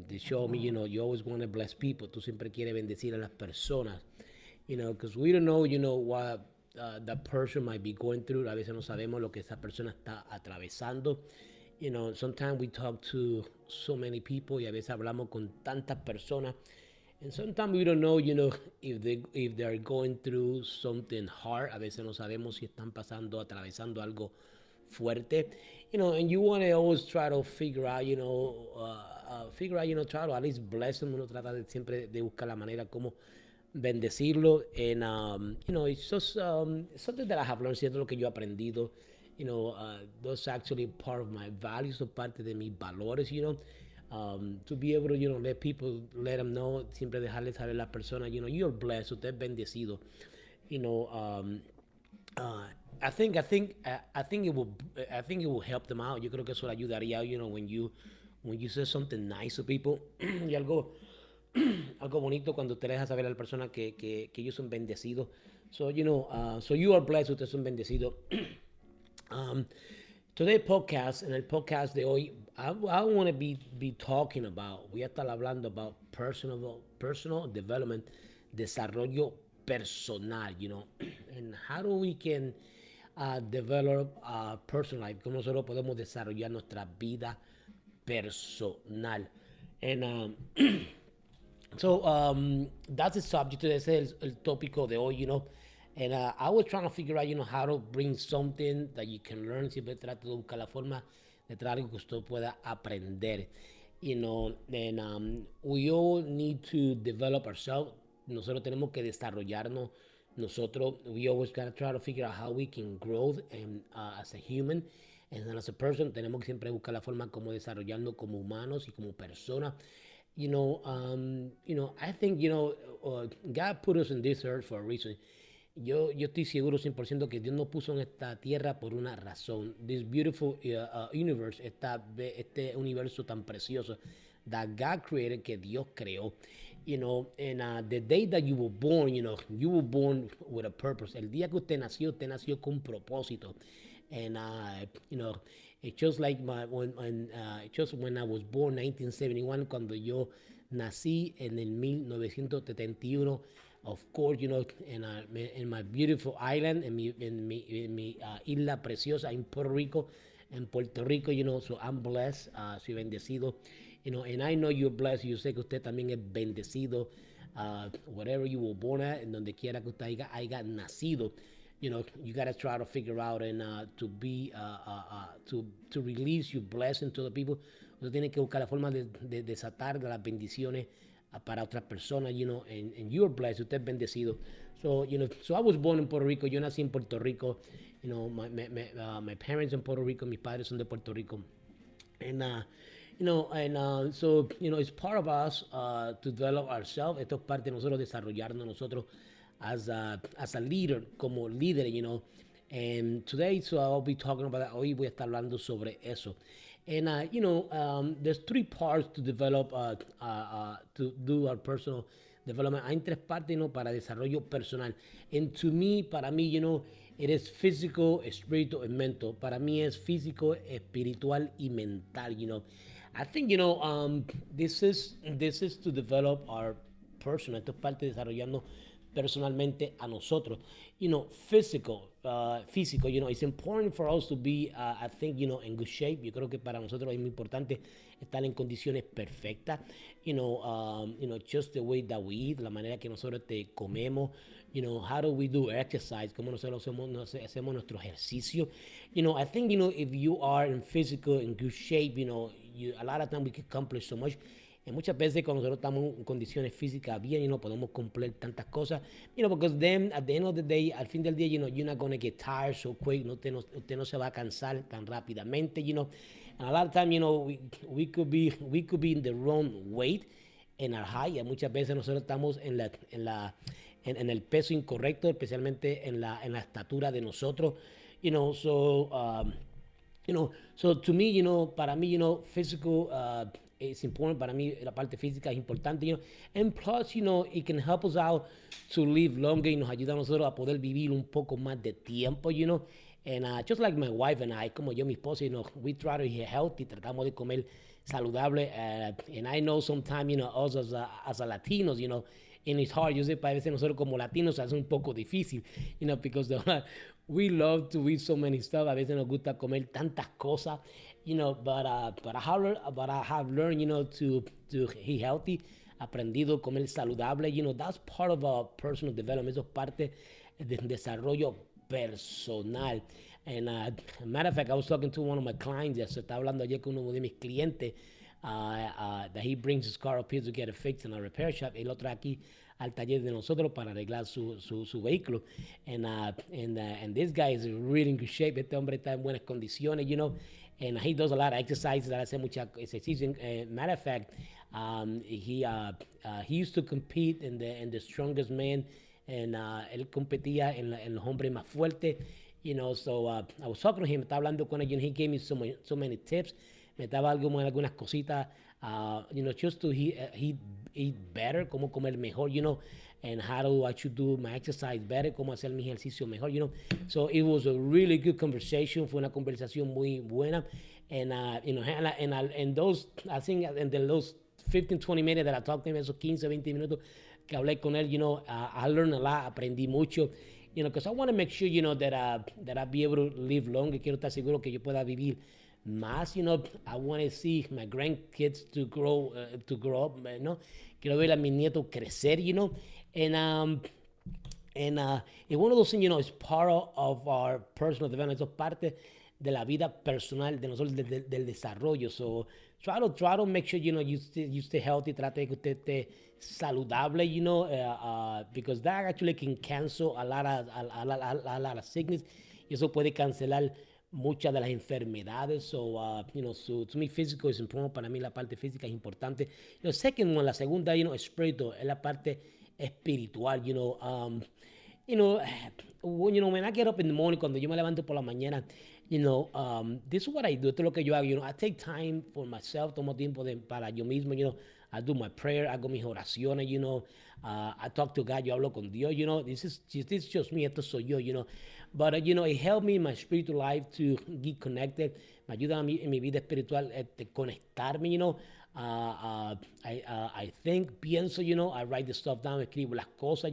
They show me, you always want to bless people. Tú siempre quieres bendecir a las personas. Because we don't know, what that person might be going through. A veces no sabemos lo que esa persona está atravesando. Sometimes we talk to so many people y a veces hablamos con tantas personas. And sometimes we don't know, if they're going through something hard. A veces no sabemos si están atravesando algo fuerte. And you want to always try to figure out, try to at least bless them. Uno trata siempre de buscar la manera como bendecirlo. And, it's just something that I have learned, siento lo que yo he aprendido. Those actually part of my values, son parte de mis valores, to be able to, let people, let them know, siempre dejarles saber a las personas, you're blessed, usted es bendecido. You know, um, I think it will help them out. Yo creo que eso le ayudaría, when you say something nice to people, y algo bonito cuando usted le deja saber a la persona que ellos son bendecidos. So, so you are blessed, ustedes son bendecidos. Um, Today podcast, en el podcast de hoy, I want to be talking about, voy a estar hablando about personal development, desarrollo personal, and how do we can develop personal life, cómo nosotros podemos desarrollar nuestra vida personal. And that's the subject, ese es el tópico de hoy, And I was trying to figure out, how to bring something that you can learn. Siempre trato de buscar la forma de traer algo que usted pueda aprender. And we all need to develop ourselves. Nosotros tenemos que desarrollarnos. We always gotta try to figure out how we can grow as a human. And as a person, tenemos que siempre buscar la forma como desarrollarnos como humanos y como personas. I think, God put us in this earth for a reason. Yo estoy seguro 100% que Dios nos puso en esta tierra por una razón. This beautiful universe, este universo tan precioso that God created, que Dios creó. And the day that you were born, you were born with a purpose. El día que usted nació con un propósito. And, it's just like just when I was born, 1971, cuando yo nací en el 1971. Of course, in my beautiful island, en mi isla preciosa en Puerto Rico, so I'm blessed, soy bendecido, and I know you're blessed. Yo sé que usted también es bendecido, whatever you were born at, en donde quiera que usted haya nacido. You gotta try to figure out and to release your blessing to the people. Usted tiene que buscar la forma de desatar las bendiciones para otras personas, and you're blessed, usted es bendecido. So, so I was born in Puerto Rico, yo nací en Puerto Rico, my parents in Puerto Rico, mis padres son de Puerto Rico. And, so, it's part of us to develop ourselves. Esto es parte de nosotros desarrollarnos nosotros as a leader, como líder, And today, so I'll be talking about that. Hoy voy a estar hablando sobre eso. And, there's three parts to develop, to do our personal development. Hay tres partes, para desarrollo personal. And to me, para mí, it is physical, spiritual, and mental. Para mí es físico, espiritual y mental, I think, this is to develop our personal. Esto es parte de desarrollando personalmente a nosotros. Physical, físico, it's important for us to be, I think, in good shape. Yo creo que para nosotros es muy importante estar en condiciones perfectas. Just the way that we eat, la manera que nosotros comemos. How do we do exercise? Cómo nosotros hacemos nuestro ejercicio. I think, if you are in physical, in good shape, a lot of times we can accomplish so much. Y muchas veces cuando nosotros estamos en condiciones físicas bien, podemos cumplir tantas cosas, because then at the end of the day, al fin del día, you're not going to get tired so quick, usted no se va a cansar tan rápidamente, and a lot of time, we could be in the wrong weight in our height, y muchas veces nosotros estamos en el peso incorrecto, especialmente en la estatura de nosotros, so to me, para mí, physical, it's important. Para mí, la parte física es importante, and plus, it can help us out to live longer, y nos ayuda a nosotros a poder vivir un poco más de tiempo, and just like my wife and I, como yo, mi esposa, we try to eat healthy, tratamos de comer saludable. And I know sometimes, us as a Latinos, and it's hard. Yo sé, para veces nosotros como latinos hace un poco difícil, because we love to eat so many stuff. A veces nos gusta comer tantas cosas, but I have learned, to eat healthy. Aprendido a comer saludable. That's part of our personal development. Eso es parte del desarrollo personal. And matter of fact, I was talking to one of my clients. Estaba hablando ayer con uno de mis clientes. That he brings his car up here to get it fixed in a repair shop. Él lo trae aquí al taller de nosotros para arreglar su vehículo. And this guy is in really good shape. Este hombre está en buenas condiciones, And he does a lot of exercises. Hace mucha ejercicio. Matter of fact, he used to compete in the strongest man. And él competía en los hombres más fuertes. So I was talking to him. Estaba hablando con él. He gave me so many tips. Me daba algunas cositas, just to eat better, cómo comer mejor, and I should do my exercise better, cómo hacer mi ejercicio mejor, So it was a really good conversation. Fue una conversación muy buena. And, and those, I think, in those 15, 20 minutes that I talked to him, esos 15, 20 minutos que hablé con él, I learned a lot, aprendí mucho. Because I want to make sure, that I be able to live longer. Quiero estar seguro que yo pueda vivir más. I want to see my grandkids to grow up, Quiero ver a mis nietos crecer, And one of those things, is part of our personal development. Eso es parte de la vida personal de nosotros, del desarrollo. So try to make sure, you stay healthy. Trate de que usted esté saludable, because that actually can cancel a lot of sickness. Y eso puede cancelar muchas de las enfermedades. So, to me, físico es importante. Para mí la parte física es importante. Second one, la segunda, spiritual, es la parte espiritual, when I get up in the morning, cuando yo me levanto por la mañana, this is what I do. Esto es lo que yo hago, I take time for myself, tomo tiempo para yo mismo, I do my prayer, hago mis oraciones, I talk to God, yo hablo con Dios, this is just me, esto soy yo, but, it helped me in my spiritual life to get connected, me ayuda a mí en mi vida espiritual, conectarme, I think, pienso, I write the stuff down, escribo las cosas,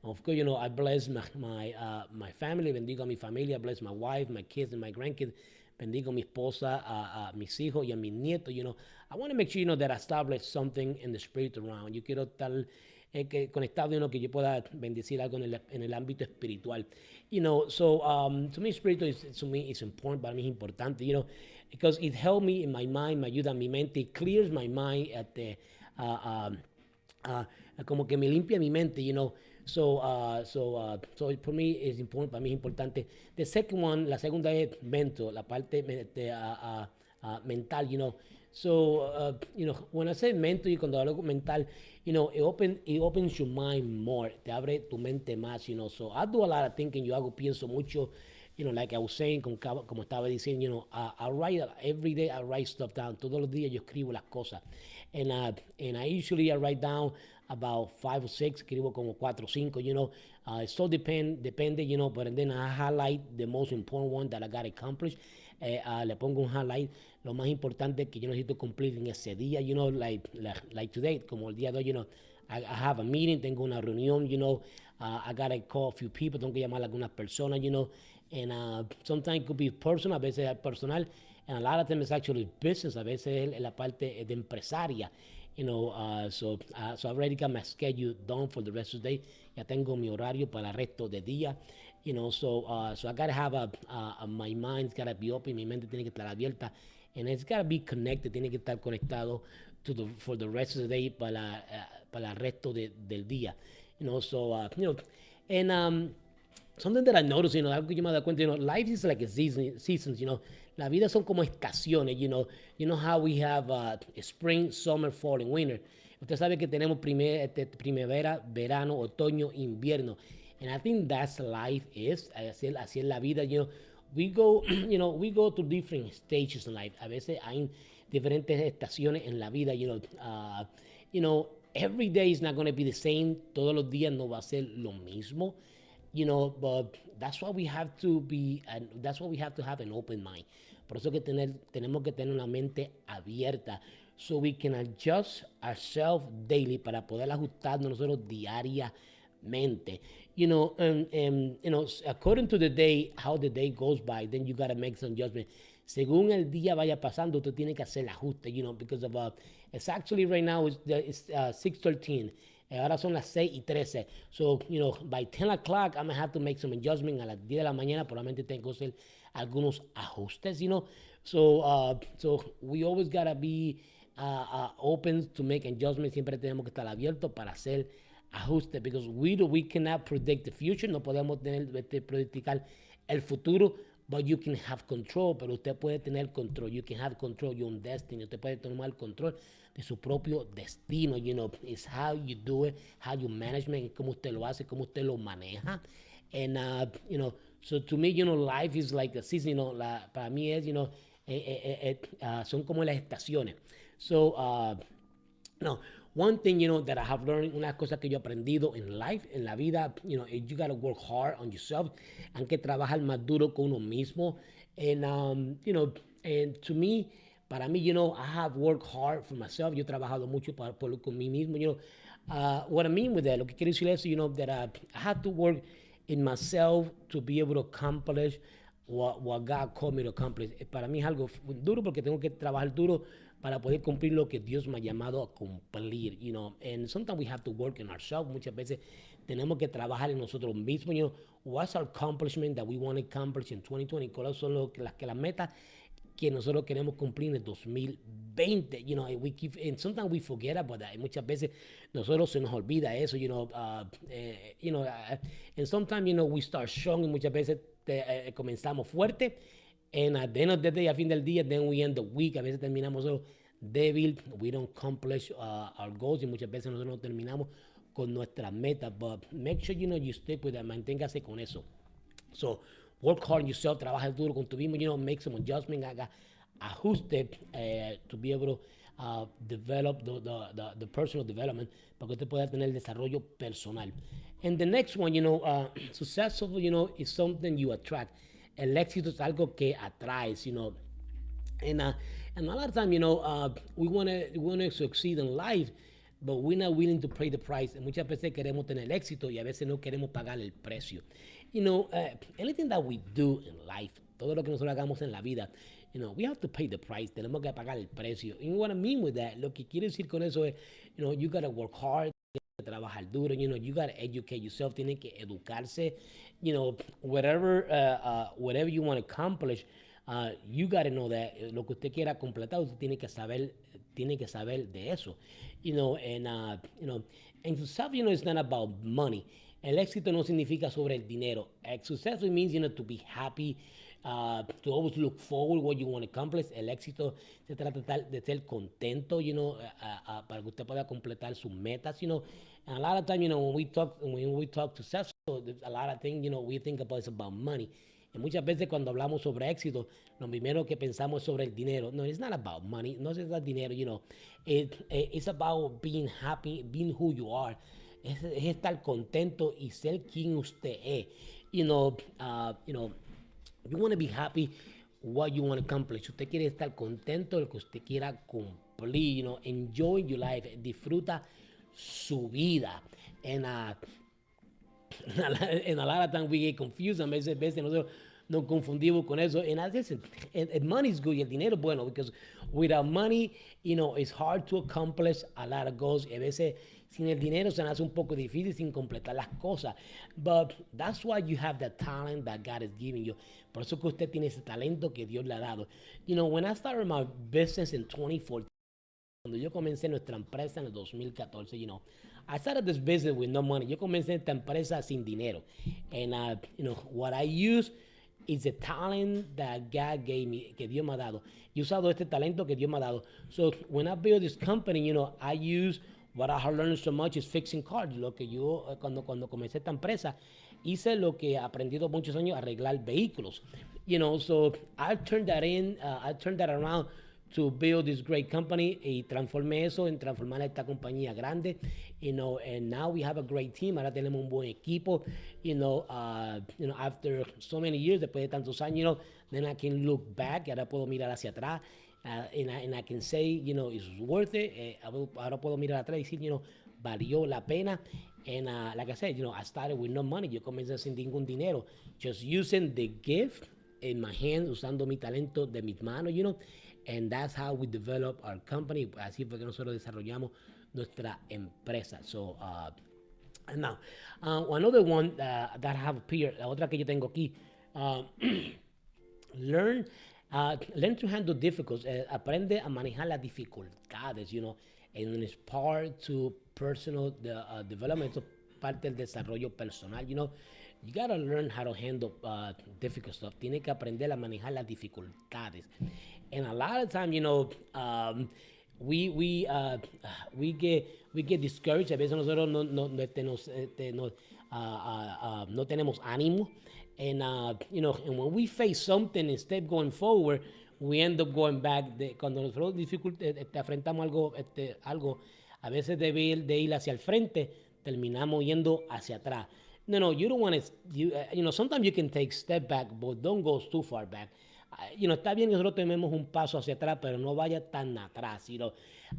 Of course, I bless my family, bendigo a mi familia, bless my wife, my kids, and my grandkids, bendigo a mi esposa, a mis hijos y a mis nietos, I want to make sure, that I establish something in the spirit around. Yo quiero estar conectado, que yo pueda bendecir algo en el ámbito espiritual. So to me, spiritual is important, para mí es importante, because it helped me in my mind, me ayuda a mi mente, it clears my mind como que me limpia mi mente, So for me it's important, para mí es importante. The second one, la segunda es mental, la parte mental, So, when I say mental, y cuando hablo mental, it opens your mind more, te abre tu mente más, So I do a lot of thinking, yo pienso mucho, like I was saying, como estaba diciendo, I write every day, I write stuff down. Todos los días yo escribo las cosas. And I usually write down about 5 or 6, escribo como 4 o 5, it still depende, but then I highlight the most important one that I got accomplished. Le pongo un highlight, lo más importante que yo necesito cumplir en ese día, like today, como el día de hoy, I have a meeting, tengo una reunión, I gotta call a few people, tengo que llamar a algunas personas, and sometimes it could be personal, a veces es personal, and a lot of times it's actually business, a veces es la parte de empresaria, so I already got my schedule done for the rest of the day. Ya tengo mi horario para el resto del día, so I gotta have my mind's gotta be open, mi mente tiene que estar abierta, and it's gotta be connected, tiene que estar conectado for the rest of the day para el resto del día, so and something that I noticed, algo que yo me he dado cuenta, life is like a seasons, la vida son como estaciones, you know how we have spring, summer, fall, and winter. Usted sabe que tenemos primavera, verano, otoño, invierno. And I think that's life is, así es la vida, we go, we go through different stages in life. A veces hay diferentes estaciones en la vida, every day is not going to be the same. Todos los días no va a ser lo mismo. But that's why we have to have an open mind. Por eso que tenemos que tener una mente abierta. So we can adjust ourselves daily para poder ajustarnos nosotros diariamente. According to the day, how the day goes by, then you got to make some adjustment. Según el día vaya pasando, tú tienes que hacer el ajuste, because of, it's actually right now, it's 6:13. Ahora son las 6:13. So, by 10 o'clock, I'm going to have to make some adjustment. A las 10 de la mañana, probablemente tengo que hacer algunos ajustes. So we always got to be open to make adjustments. Siempre tenemos que estar abiertos para hacer ajustes. Because we cannot predict the future. No podemos predicar el futuro. But you can have control, pero usted puede tener control. You can have control your own destiny. Usted puede tomar el control de su propio destino. It's how you do it, how you manage it, cómo usted lo hace, cómo usted lo maneja. And, so to me, life is like a season, para mí es, son como las estaciones. So, one thing, that I have learned, una cosa que yo he aprendido en life, en la vida, you got to work hard on yourself. Hay que trabajar más duro con uno mismo. And, and to me, para mí, I have worked hard for myself. Yo he trabajado mucho con mí mismo. What I mean with that, lo que quiero decir es, that I have to work in myself to be able to accomplish what God called me to accomplish. Para mí es algo duro porque tengo que trabajar duro para poder cumplir lo que Dios me ha llamado a cumplir, and sometimes we have to work in ourselves. Muchas veces tenemos que trabajar en nosotros mismos, what's our accomplishment that we want to accomplish in 2020, cuáles son las metas que nosotros queremos cumplir en el 2020, and sometimes we forget about that, y muchas veces nosotros se nos olvida eso, and sometimes, we start strong, y muchas veces comenzamos fuerte, and at the end of the day, a fin del día, then we end the week, a veces terminamos débil, we don't accomplish our goals, y muchas veces nosotros no terminamos con nuestras metas, but make sure, you stick with that, manténgase con eso. So, work hard on yourself, trabaja duro con tu mismo, make some adjustment, haga ajuste to be able to develop the personal development, para que usted pueda tener el desarrollo personal. And the next one, successful, is something you attract. El éxito es algo que atraes, and a lot of time, we want to succeed in life, but we're not willing to pay the price. Muchas veces queremos tener éxito y a veces no queremos pagar el precio. Anything that we do in life, todo lo que nosotros hagamos en la vida, we have to pay the price. Tenemos que pagar el precio. And what I mean with that, lo que quiero decir con eso es, you got to work hard, trabajar duro, you got to educate yourself, tiene que educarse, whatever you want to accomplish, you got to know that lo que usted quiera completar, usted tiene que saber de eso, and success, it's not about money. El éxito no significa sobre el dinero. Success means, to be happy, to always look forward what you want to accomplish. El éxito se trata de ser contento, para que usted pueda completar sus metas, and a lot of time, when we talk success, a lot of things, we think about money. Y muchas veces cuando hablamos sobre éxito, lo primero que pensamos es sobre el dinero. No, it's not about money. No es el dinero, it's about being happy, being who you are. Es estar contento y ser quien usted es. You want to be happy what you want to accomplish. Usted quiere estar contento de lo que usted quiera cumplir, enjoy your life, disfruta su vida. And a lot of times we get confused. A veces nosotros nos confundimos con eso. And as I said, and money is good, y el dinero es bueno, because without money, it's hard to accomplish a lot of goals. Y a veces sin el dinero se hace un poco difícil sin completar las cosas. But that's why you have the talent that God is giving you. Por eso que usted tiene ese talento que Dios le ha dado. When I started my business in 2014, cuando yo comencé nuestra empresa en el 2014, I started this business with no money. Yo comencé esta empresa sin dinero. And, what I use is the talent that God gave me, que Dios me ha dado. Yo he usado este talento que Dios me ha dado. So, when I build this company, I use what I have learned so much is fixing cars. Lo que yo, cuando comencé esta empresa, hice lo que he aprendido muchos años, arreglar vehículos. So I turned that around to build this great company y transformé eso en transformar esta compañía grande, and now we have a great team. Ahora tenemos un buen equipo, after so many years, después de tantos años, then I can look back, y ahora puedo mirar hacia atrás, and I can say, it's worth it. Ahora puedo mirar atrás y decir, valió la pena. And like I said, I started with no money. Yo comencé sin ningún dinero, just using the gift in my hands, usando mi talento de mis manos, and that's how we develop our company. Así fue que nosotros desarrollamos nuestra empresa. So, now, another one that I have here, la otra que yo tengo aquí, learn to handle difficulties. Aprende a manejar las dificultades, and it's part to personal development, so parte del desarrollo personal, you gotta learn how to handle difficult stuff. Tienes que aprender a manejar las dificultades. And a lot of time, we get discouraged. A veces nosotros no tenemos ánimo. And and when we face something, instead of going forward, we end up going back. Cuando nosotros enfrentamos algo, a veces de ir hacia el frente, terminamos yendo hacia atrás. No, you don't want to, sometimes you can take step back, but don't go too far back. Está bien que nosotros tomemos un paso hacia atrás, pero no vaya tan atrás.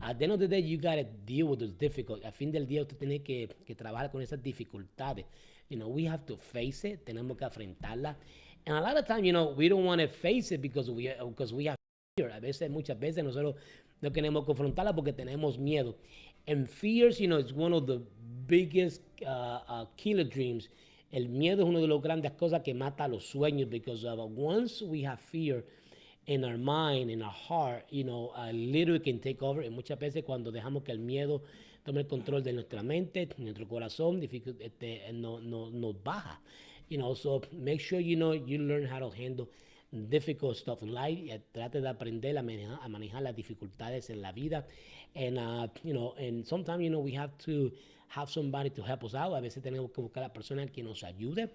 At the end of the day, you got to deal with those difficulties. Al fin del día, usted tiene que trabajar con esas dificultades. We have to face it. Tenemos que enfrentarla. And a lot of times, we don't want to face it because we have fear. Muchas veces nosotros no queremos confrontarla porque tenemos miedo. And fears, is one of the biggest killer dreams. El miedo es una de las grandes cosas que mata los sueños, because once we have fear in our mind, in our heart, literally can take over. Y muchas veces cuando dejamos que el miedo tome el control de nuestra mente, nuestro corazón, nos baja. So make sure you learn how to handle difficult stuff in life. Trate de aprender a manejar las dificultades en la vida. And and sometimes we have to have somebody to help us out. A veces tenemos que buscar a la persona que nos ayude.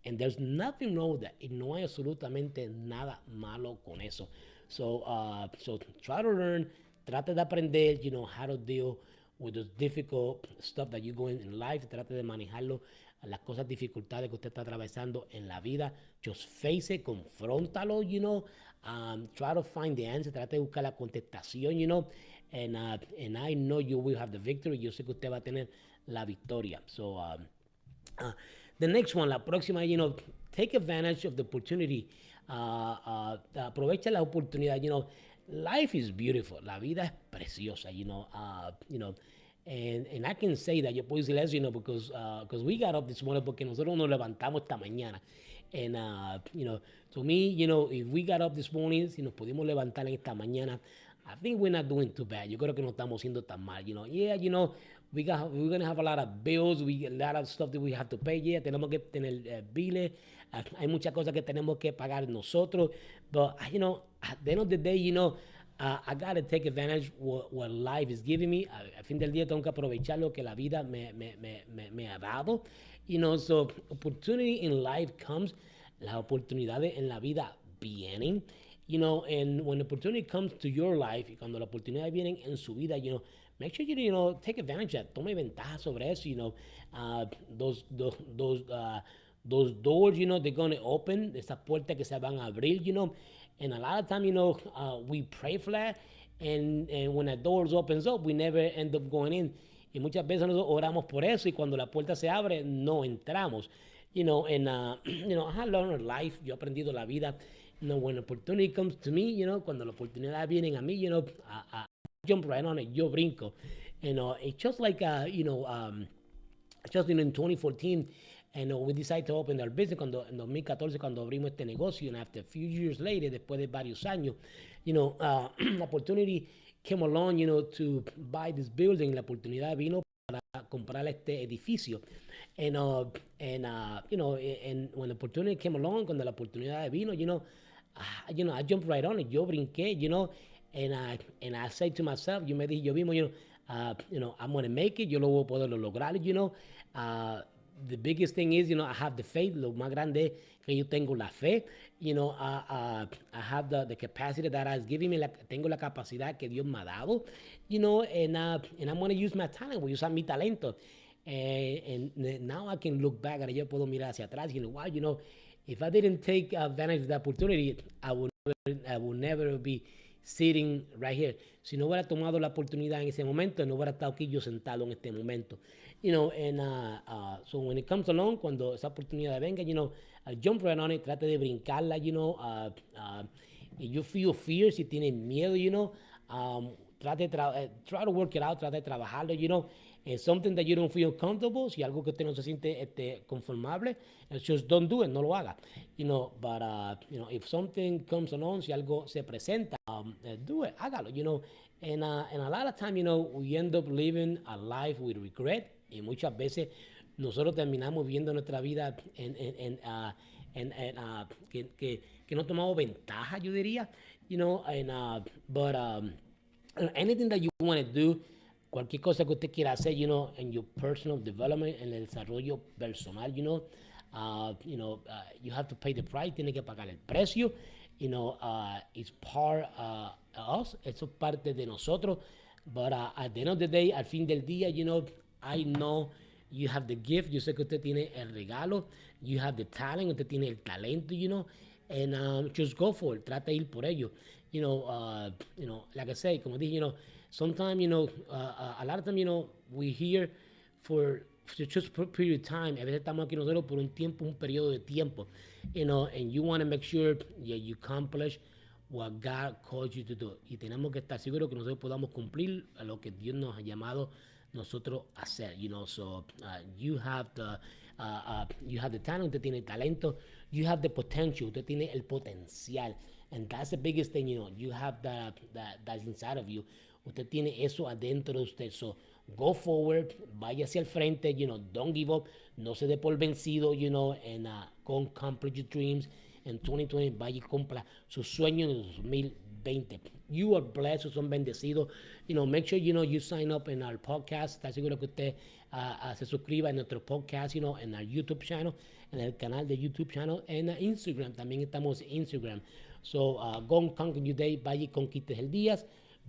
And there's nothing wrong with that. Y no hay absolutamente nada malo con eso. So try to learn. Trate de aprender, how to deal with the difficult stuff that you go in life. Trate de manejarlo, las cosas, dificultades que usted está atravesando en la vida. Just face it, confróntalo, try to find the answer. Trate de buscar la contestación, and I know you will have the victory. Yo sé que usted va a tener la victoria. So, the next one, la próxima, take advantage of the opportunity. Aprovecha la oportunidad. Life is beautiful. La vida es preciosa. And I can say that. Yo puedo decir eso, because we got up this morning, porque nosotros nos levantamos esta mañana. And, to me, if we got up this morning, si nos pudimos levantar en esta mañana, I think we're not doing too bad. Yo creo que no estamos haciendo tan mal. Yeah, we're going to have a lot of bills. A lot of stuff that we have to pay. Yeah, tenemos que tener biles. Hay muchas cosas que tenemos que pagar nosotros. But, at the end of the day, I got to take advantage what life is giving me. A fin del día tengo que aprovechar lo que la vida me ha dado. So opportunity in life comes. Las oportunidades en la vida vienen. And when opportunity comes to your life, y cuando las oportunidades vienen en su vida, make sure you take advantage of it. Tome ventaja sobre eso, those doors, they're going to open, esas puertas que se van a abrir, and a lot of time, we pray for that, and when the doors opens up, we never end up going in. Y muchas veces nosotros oramos por eso, y cuando la puerta se abre, no entramos. And I have learned life, yo he aprendido la vida. When opportunity comes to me, cuando la oportunidad vienen a mí, I jump right on it, yo brinco. It's just like, just in 2014, and we decided to open our business en 2014, cuando abrimos este negocio, and after a few years later, después de varios años, la opportunity came along, to buy this building. La oportunidad vino para comprar este edificio. And when the opportunity came along, cuando la oportunidad vino, I jumped right on it. Yo brinqué, and I said to myself, yo mismo, I'm going to make it. Yo lo voy a poder lograr, the biggest thing is, I have the faith. Lo más grande es que yo tengo la fe. I have the capacity that has given me. Tengo la capacidad que Dios me ha dado. And I'm going to use my talent. Voy a usar mi talento. And now I can look back, and yo puedo mirar hacia atrás. Wow, if I didn't take advantage of the opportunity, I would never be sitting right here. Si no hubiera tomado la oportunidad en ese momento, no hubiera estado aquí yo sentado en este momento. So when it comes along, cuando esa oportunidad venga, jump right on it, trate de brincarla, if you feel fear, si tienes miedo, try to work it out, trate de trabajarlo, something that you don't feel comfortable, si algo que usted no se siente conformable, just don't do it, no lo haga, but if something comes along, si algo se presenta, do it, hágalo, and a lot of time, we end up living a life with regret, y muchas veces nosotros terminamos viviendo nuestra vida que no tomamos ventaja, yo diría, but anything that you want to do, cualquier cosa que usted quiera hacer, in your personal development, en el desarrollo personal, you have to pay the price, tiene que pagar el precio, it's part of us, eso es parte de nosotros, but at the end of the day, al fin del día, I know you have the gift, yo sé que usted tiene el regalo, you have the talent, usted tiene el talento, and just go for it, trata de ir por ello, like I say, como dije, sometimes, a lot of time, we here for just a period of time, a veces estamos aquí nosotros por un tiempo, un periodo de tiempo, and you want to make sure that you accomplish what God called you to do, y tenemos que estar seguros que nosotros podamos cumplir a lo que Dios nos ha llamado nosotros hacer, so you have the talent, usted tiene el talento, you have the potential, usted tiene el potencial, and that's the biggest thing, you have that's inside of you, usted tiene eso adentro de usted, so go forward, vaya hacia el frente, don't give up, no se dé por vencido, and go accomplish your dreams, en 2020 vaya y cumpla sus sueños en 2020. You are blessed, son bendecidos. Make sure, you sign up in our podcast. Está seguro que usted se suscriba en nuestro podcast, en our YouTube channel, en el canal de YouTube channel, en Instagram. También estamos en Instagram. So, go and conquer your day. Vaya y conquiste el día.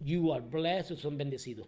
You are blessed, son bendecidos.